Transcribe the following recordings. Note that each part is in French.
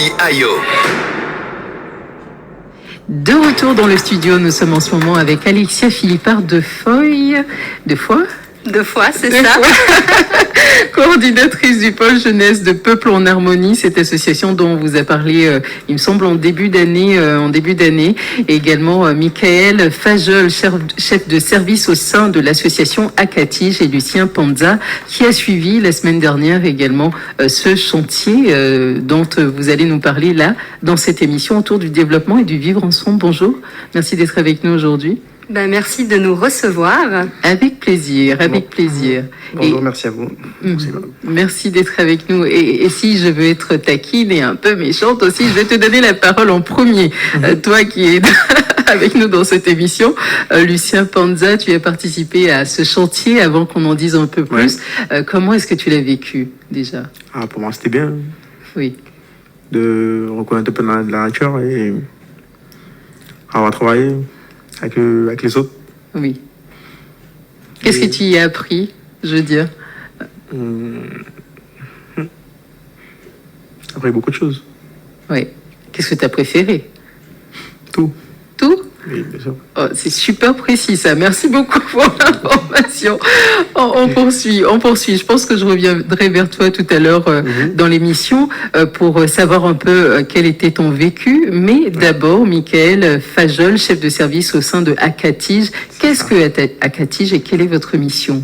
Ayo. De retour dans le studio, nous sommes en ce moment avec Alexia Philippard de Foy. De Foy ? Deux fois, c'est ça. Coordinatrice du pôle jeunesse de Peuple en Harmonie, cette association dont on vous a parlé, il me semble, en début d'année. Et également Michael Fajol, chef de service au sein de l'association Akatige, et Lucien Panza, qui a suivi la semaine dernière également ce chantier dont vous allez nous parler là, dans cette émission autour du développement et du vivre ensemble. Bonjour, merci d'être avec nous aujourd'hui. Merci de nous recevoir. Avec plaisir, avec plaisir. Bonjour, merci à vous. Merci d'être avec nous. Et si je veux être taquine et un peu méchante aussi, je vais te donner la parole en premier. Toi qui es avec nous dans cette émission, Lucien Panza, tu as participé à ce chantier avant qu'on en dise un peu plus. Ouais. Comment est-ce que tu l'as vécu déjà ? Pour moi, c'était bien. Oui. De reconnaître un peu de la nature et avoir travaillé avec les autres. Oui. Qu'est-ce que tu y as appris, je veux dire ? Après, beaucoup de choses. Oui. Qu'est-ce que tu as préféré ? Tout. Tout ? Oui, bien sûr. Oh, c'est super précis ça. Merci beaucoup pour l'information. On poursuit. Je pense que je reviendrai vers toi tout à l'heure dans l'émission pour savoir un peu quel était ton vécu. Mais d'abord, Michael Fajol, chef de service au sein de Akatige. Qu'est-ce que Akatige et quelle est votre mission ?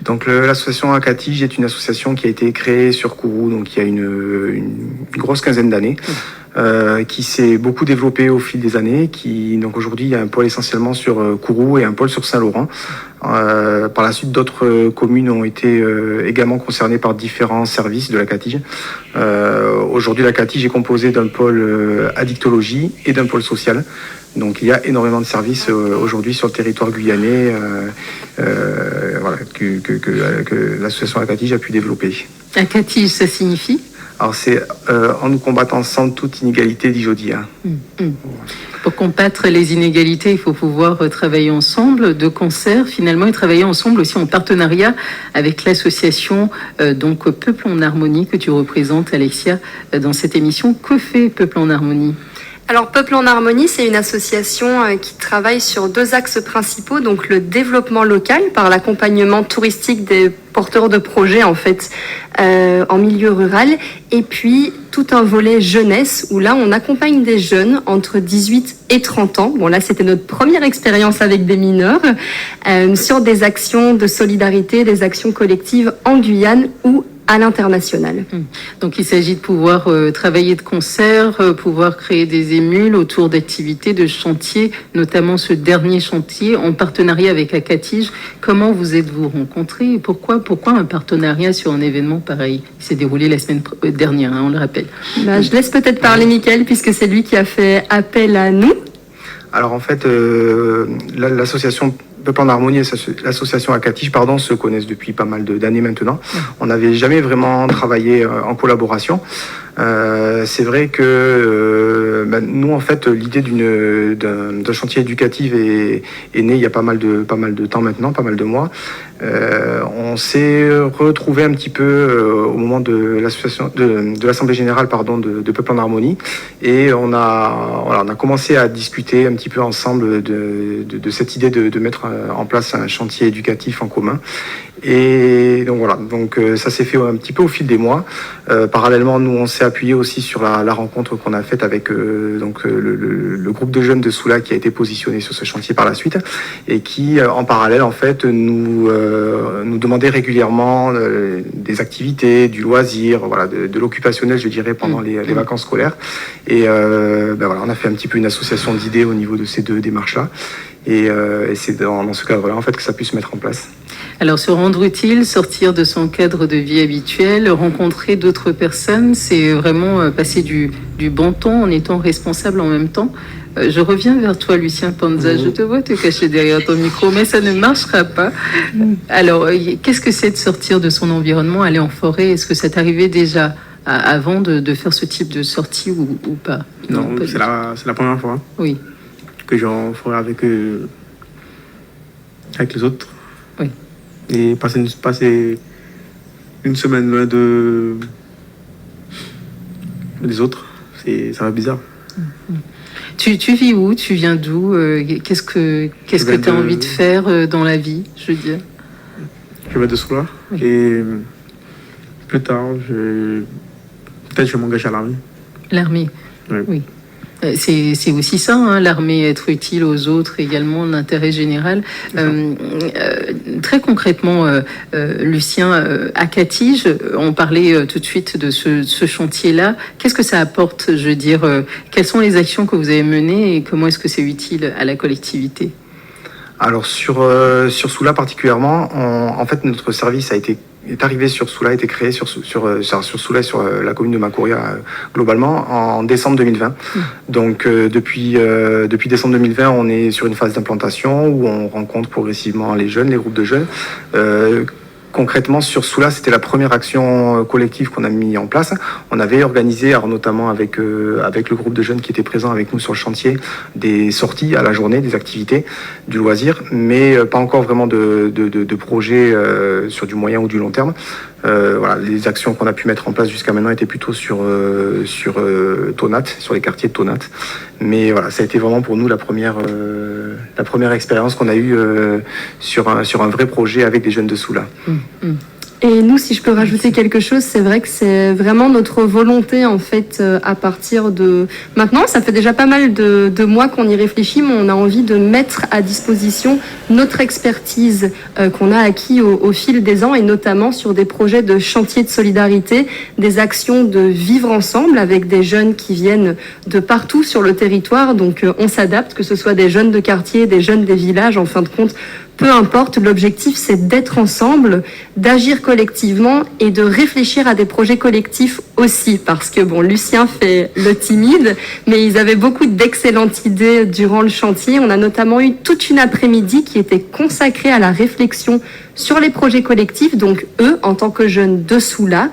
Donc l'association Akatige est une association qui a été créée sur Kourou, donc il y a une grosse quinzaine d'années. Qui s'est beaucoup développé au fil des années. Donc aujourd'hui, il y a un pôle essentiellement sur Kourou et un pôle sur Saint-Laurent. Par la suite, d'autres communes ont été également concernées par différents services de l'Akatige. Aujourd'hui, l'Akatige est composée d'un pôle addictologie et d'un pôle social. Donc il y a énormément de services aujourd'hui sur le territoire guyanais que l'association Akatige a pu développer. Akatige, ça signifie ? Alors c'est en nous combattant sans toute inégalité, dit Jodia. Pour combattre les inégalités, il faut pouvoir travailler ensemble, de concert finalement, et travailler ensemble aussi en partenariat avec l'association donc Peuple en Harmonie que tu représentes, Alexia, dans cette émission. Que fait Peuple en Harmonie ? Alors, Peuple en Harmonie, c'est une association qui travaille sur deux axes principaux, donc le développement local par l'accompagnement touristique des porteurs de projets en fait en milieu rural, et puis tout un volet jeunesse où là on accompagne des jeunes entre 18 et 30 ans. Bon là c'était notre première expérience avec des mineurs sur des actions de solidarité, des actions collectives en Guyane ou à l'international. Donc il s'agit de pouvoir travailler de concert, pouvoir créer des émules autour d'activités, de chantiers, notamment ce dernier chantier en partenariat avec Akatige. Comment vous êtes-vous rencontrés et pourquoi un partenariat sur un événement pareil qui s'est déroulé la semaine dernière, on le rappelle. Je laisse peut-être parler Michael puisque c'est lui qui a fait appel à nous. Alors en fait, l'association Peuple en Harmonie et l'association Akatige, se connaissent depuis pas mal d'années maintenant. On n'avait jamais vraiment travaillé en collaboration. C'est vrai que nous, en fait, l'idée d'un chantier éducatif est née il y a pas mal de temps maintenant, pas mal de mois. On s'est retrouvé un petit peu au moment de l'Assemblée Générale de Peuple en Harmonie, et on a commencé à discuter un petit peu ensemble de cette idée de mettre en place un chantier éducatif en commun. Et donc voilà, ça s'est fait un petit peu au fil des mois. Parallèlement, nous on s'est appuyé aussi sur la rencontre qu'on a faite avec le groupe de jeunes de Soula qui a été positionné sur ce chantier par la suite, et qui en parallèle en fait nous demandait régulièrement des activités, du loisir, de l'occupationnel, je dirais, pendant les vacances scolaires. Et on a fait un petit peu une association d'idées au niveau de ces deux démarches-là. Et c'est dans ce cadre-là en fait que ça puisse se mettre en place. Alors, se rendre utile, sortir de son cadre de vie habituel, rencontrer d'autres personnes, c'est vraiment passer du bon temps en étant responsable en même temps. Je reviens vers toi, Lucien Panza. Je te vois te cacher derrière ton micro, mais ça ne marchera pas. Alors, qu'est-ce que c'est de sortir de son environnement, aller en forêt ? Est-ce que ça t'arrivait déjà avant de faire ce type de sortie ou pas ? Non, c'est la première fois. Oui. Que j'en ferai avec les autres. Oui. Et passer une semaine loin des autres, ça va bizarre. Tu vis où? Tu viens d'où? Qu'est-ce que tu as envie de faire dans la vie, je veux dire? Je viens de Soula. Oui. Et plus tard, peut-être je vais m'engager à l'armée. L'armée, oui. C'est aussi ça, hein, l'armée, être utile aux autres, également l'intérêt général. Très concrètement, Lucien, à Catige, on parlait tout de suite de ce chantier-là. Qu'est-ce que ça apporte? Je veux dire, quelles sont les actions que vous avez menées et comment est-ce que c'est utile à la collectivité? Alors sur Soula particulièrement, en fait notre service est arrivé sur Soula, a été créé sur Soula et sur la commune de Macouria globalement en décembre 2020. Donc depuis décembre 2020, on est sur une phase d'implantation où on rencontre progressivement les jeunes, les groupes de jeunes. Concrètement, sur Soula, c'était la première action collective qu'on a mis en place. On avait organisé, alors notamment avec le groupe de jeunes qui était présent avec nous sur le chantier, des sorties à la journée, des activités, du loisir, mais pas encore vraiment de projets sur du moyen ou du long terme. Voilà, les actions qu'on a pu mettre en place jusqu'à maintenant étaient plutôt sur Tonat, sur les quartiers de Tonat. Mais voilà, ça a été vraiment pour nous la première expérience qu'on a eue sur un vrai projet avec des jeunes de Soula. Et nous, si je peux rajouter quelque chose, c'est vrai que c'est vraiment notre volonté, en fait, à partir de... Maintenant, ça fait déjà pas mal de mois qu'on y réfléchit, mais on a envie de mettre à disposition notre expertise qu'on a acquis au fil des ans, et notamment sur des projets de chantier de solidarité, des actions de vivre ensemble avec des jeunes qui viennent de partout sur le territoire. Donc, on s'adapte, que ce soit des jeunes de quartier, des jeunes des villages, en fin de compte, peu importe, l'objectif c'est d'être ensemble, d'agir collectivement et de réfléchir à des projets collectifs aussi. Parce que bon, Lucien fait le timide, mais ils avaient beaucoup d'excellentes idées durant le chantier. On a notamment eu toute une après-midi qui était consacrée à la réflexion sur les projets collectifs. Donc eux, en tant que jeunes de Soula,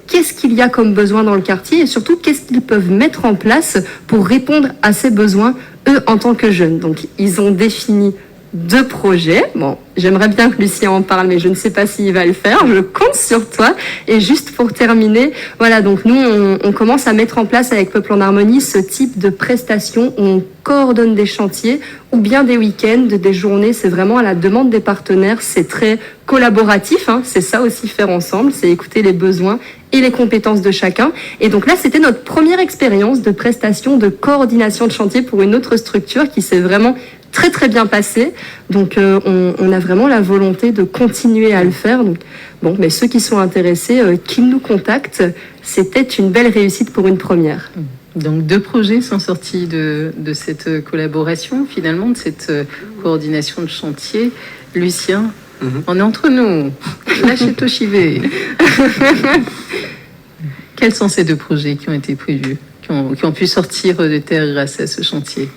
qu'est-ce qu'il y a comme besoin dans le quartier et surtout qu'est-ce qu'ils peuvent mettre en place pour répondre à ces besoins, eux en tant que jeunes. Donc ils ont défini 2 projets. Bon, j'aimerais bien que Lucien en parle, mais je ne sais pas s'il va le faire. Je compte sur toi. Et juste pour terminer, voilà, donc nous, on commence à mettre en place avec Peuple en Harmonie ce type de prestations où on coordonne des chantiers ou bien des week-ends, des journées. C'est vraiment à la demande des partenaires. C'est très collaboratif, hein. C'est ça aussi faire ensemble. C'est écouter les besoins et les compétences de chacun. Et donc là, c'était notre première expérience de prestation de coordination de chantier pour une autre structure qui s'est vraiment très très bien passé. Donc on a vraiment la volonté de continuer à le faire. Donc, bon, mais ceux qui sont intéressés, qu'ils nous contactent. C'était une belle réussite pour une première. Donc 2 projets sont sortis de cette collaboration, finalement, de cette coordination de chantier. Lucien, on est entre nous. Lâchez Toshivé. Quels sont ces 2 projets qui ont été prévus, qui ont pu sortir de terre grâce à ce chantier?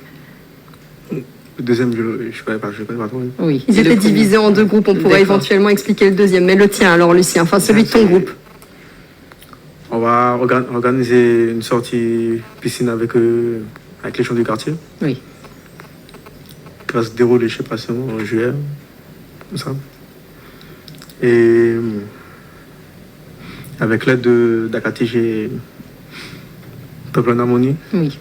Le deuxième, je ne sais pas trop. Oui. Ils étaient divisés en 2 groupes. On pourrait éventuellement expliquer le deuxième. Mais le tien, alors, Lucien, enfin celui de ton groupe. On va organiser une sortie piscine avec les gens du quartier. Oui. Qui va se dérouler, je ne sais pas si en juillet, comme ça. Et avec l'aide d'Akatige et Peuple en Harmonie. Oui.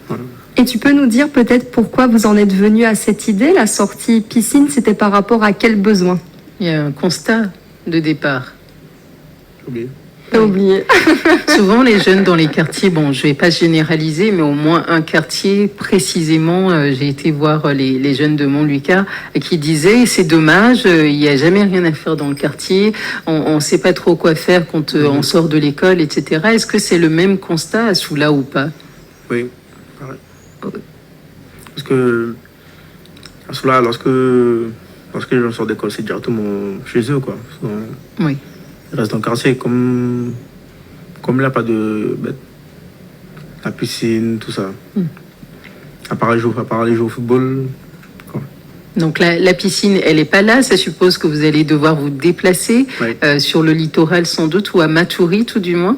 Voilà. Et tu peux nous dire peut-être pourquoi vous en êtes venu à cette idée? La sortie piscine, c'était par rapport à quel besoin? Il y a un constat de départ. J'ai oublié. T'as oublié. Souvent, les jeunes dans les quartiers, bon, je ne vais pas généraliser, mais au moins un quartier précisément, j'ai été voir les jeunes de Montlucas qui disaient, c'est dommage, il n'y a jamais rien à faire dans le quartier, on ne sait pas trop quoi faire quand on sort de l'école, etc. Est-ce que c'est le même constat à Soula ou pas? Oui, pareil. Parce que à Soula, lorsque les gens sortent d'école, c'est directement chez eux, quoi. Oui. Ils restent dans le quartier, comme il n'y a pas de la piscine, tout ça. À part les jouer au football. Quoi. Donc la piscine, elle n'est pas là. Ça suppose que vous allez devoir vous déplacer sur le littoral sans doute, ou à Matoury tout du moins.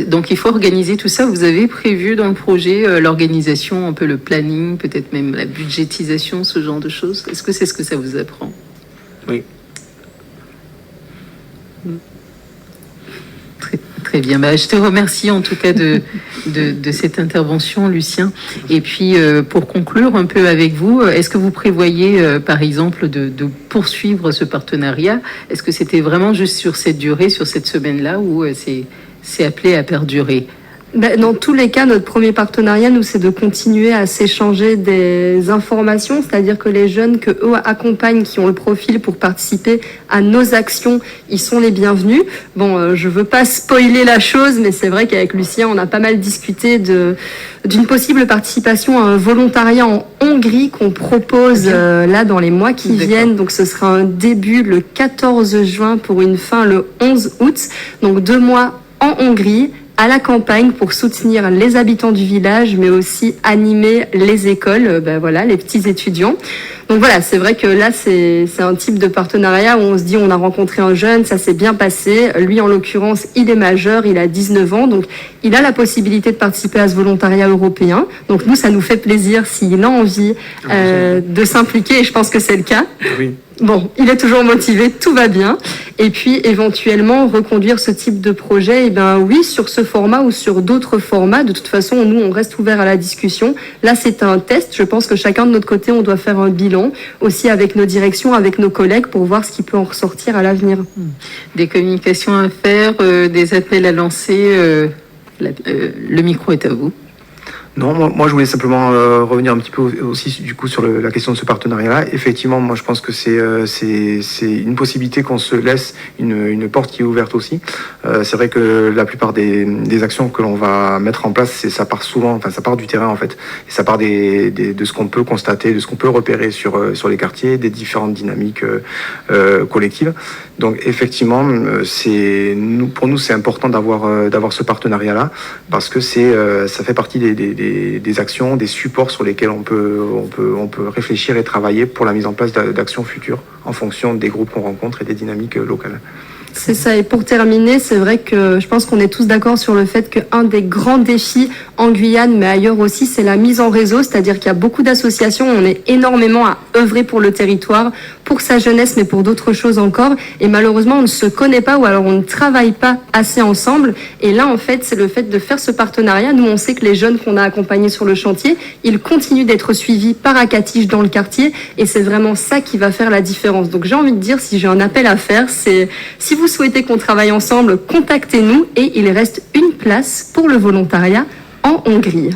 Donc il faut organiser tout ça. Vous avez prévu dans le projet l'organisation, un peu le planning, peut-être même la budgétisation, ce genre de choses. Est-ce que c'est ce que ça vous apprend? Oui. Très bien. Je te remercie en tout cas de cette intervention, Lucien. Et puis, pour conclure un peu avec vous, est-ce que vous prévoyez, par exemple, de poursuivre ce partenariat? Est-ce que c'était vraiment juste sur cette durée, sur cette semaine-là, ou c'est appelé à perdurer? Dans tous les cas, notre premier partenariat, nous, c'est de continuer à s'échanger des informations, c'est-à-dire que les jeunes que eux accompagnent, qui ont le profil pour participer à nos actions, ils sont les bienvenus. Je veux pas spoiler la chose, mais c'est vrai qu'avec Lucien, on a pas mal discuté d'une possible participation à un volontariat en Hongrie qu'on propose là dans les mois qui viennent. Donc ce sera un début le 14 juin pour une fin le 11 août. Donc 2 mois en Hongrie, à la campagne, pour soutenir les habitants du village, mais aussi animer les écoles, les petits étudiants. Donc voilà, c'est vrai que là, c'est un type de partenariat où on se dit, on a rencontré un jeune, ça s'est bien passé. Lui, en l'occurrence, il est majeur, il a 19 ans, donc il a la possibilité de participer à ce volontariat européen. Donc nous, ça nous fait plaisir s'il a envie de s'impliquer, et je pense que c'est le cas. Oui. Il est toujours motivé, tout va bien. Et puis, éventuellement, reconduire ce type de projet, oui, sur ce format ou sur d'autres formats. De toute façon, nous, on reste ouvert à la discussion. Là, c'est un test. Je pense que chacun de notre côté, on doit faire un bilan, aussi avec nos directions, avec nos collègues, pour voir ce qui peut en ressortir à l'avenir. Des communications à faire, des appels à lancer. Le micro est à vous. Non, moi je voulais simplement revenir un petit peu aussi du coup sur la question de ce partenariat-là. Effectivement, moi je pense que c'est une possibilité qu'on se laisse une porte qui est ouverte aussi. C'est vrai que la plupart des actions que l'on va mettre en place, ça part du terrain en fait. Et ça part de ce qu'on peut constater, de ce qu'on peut repérer sur les quartiers, des différentes dynamiques collectives. Donc effectivement, pour nous c'est important d'avoir ce partenariat-là parce que ça fait partie des actions, des supports sur lesquels on peut réfléchir et travailler pour la mise en place d'actions futures en fonction des groupes qu'on rencontre et des dynamiques locales. C'est ça. Et pour terminer, c'est vrai que je pense qu'on est tous d'accord sur le fait qu'un des grands défis en Guyane, mais ailleurs aussi, c'est la mise en réseau. C'est-à-dire qu'il y a beaucoup d'associations. On est énormément à œuvrer pour le territoire, pour sa jeunesse, mais pour d'autres choses encore. Et malheureusement, on ne se connaît pas ou alors on ne travaille pas assez ensemble. Et là, en fait, c'est le fait de faire ce partenariat. Nous, on sait que les jeunes qu'on a accompagnés sur le chantier, ils continuent d'être suivis par Akatige dans le quartier. Et c'est vraiment ça qui va faire la différence. Donc, j'ai envie de dire, si j'ai un appel à faire, c'est si vous souhaitez qu'on travaille ensemble, contactez-nous et il reste une place pour le volontariat en Hongrie.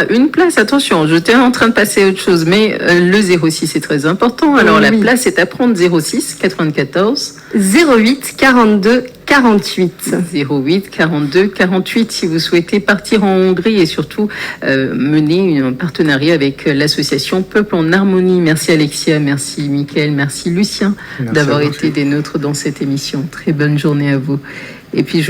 Une place, attention, j'étais en train de passer à autre chose, mais le 06 est très important. Alors la place est à prendre 06 94 08 42 48. 08 42 48 si vous souhaitez partir en Hongrie et surtout mener un partenariat avec l'association Peuple en Harmonie. Merci Alexia, merci Mickaël, merci Lucien d'avoir été des nôtres dans cette émission. Très bonne journée à vous. Et puis